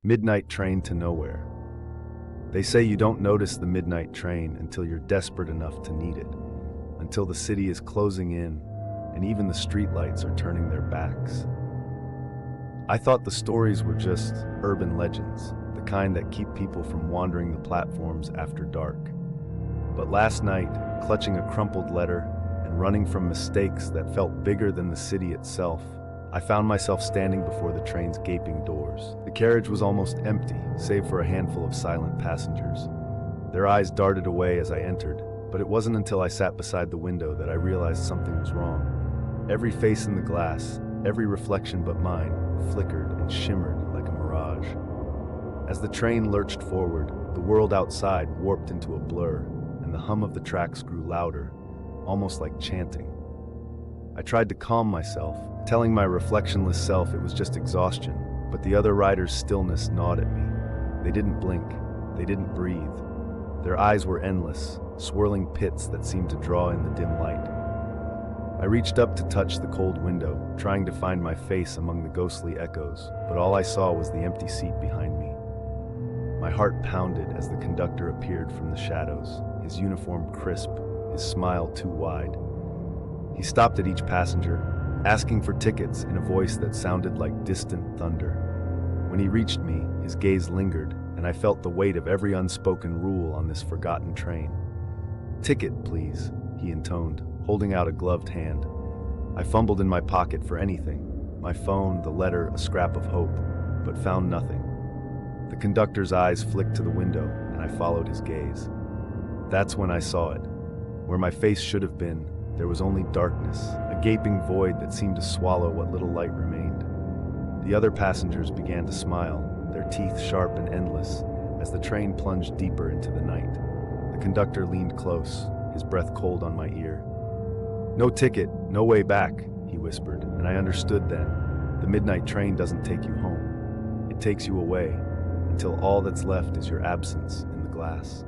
Midnight train to nowhere. They say you don't notice the midnight train until you're desperate enough to need it, until the city is closing in and even the streetlights are turning their backs. I thought the stories were just urban legends, the kind that keep people from wandering the platforms after dark. But last night, clutching a crumpled letter and running from mistakes that felt bigger than the city itself, I found myself standing before the train's gaping doors. The carriage was almost empty, save for a handful of silent passengers. Their eyes darted away as I entered, but it wasn't until I sat beside the window that I realized something was wrong. Every face in the glass, every reflection but mine, flickered and shimmered like a mirage. As the train lurched forward, the world outside warped into a blur, and the hum of the tracks grew louder, almost like chanting. I tried to calm myself, telling my reflectionless self it was just exhaustion, but the other riders' stillness gnawed at me. They didn't blink, they didn't breathe. Their eyes were endless, swirling pits that seemed to draw in the dim light. I reached up to touch the cold window, trying to find my face among the ghostly echoes, but all I saw was the empty seat behind me. My heart pounded as the conductor appeared from the shadows, his uniform crisp, his smile too wide. He stopped at each passenger, asking for tickets in a voice that sounded like distant thunder. When he reached me, his gaze lingered, and I felt the weight of every unspoken rule on this forgotten train. "Ticket, please," he intoned, holding out a gloved hand. I fumbled in my pocket for anything, my phone, the letter, a scrap of hope, but found nothing. The conductor's eyes flicked to the window, and I followed his gaze. That's when I saw it. Where my face should have been, there was only darkness, a gaping void that seemed to swallow what little light remained. The other passengers began to smile, their teeth sharp and endless, as the train plunged deeper into the night. The conductor leaned close, his breath cold on my ear. "No ticket, no way back," he whispered, and I understood then. The midnight train doesn't take you home. It takes you away, until all that's left is your absence in the glass.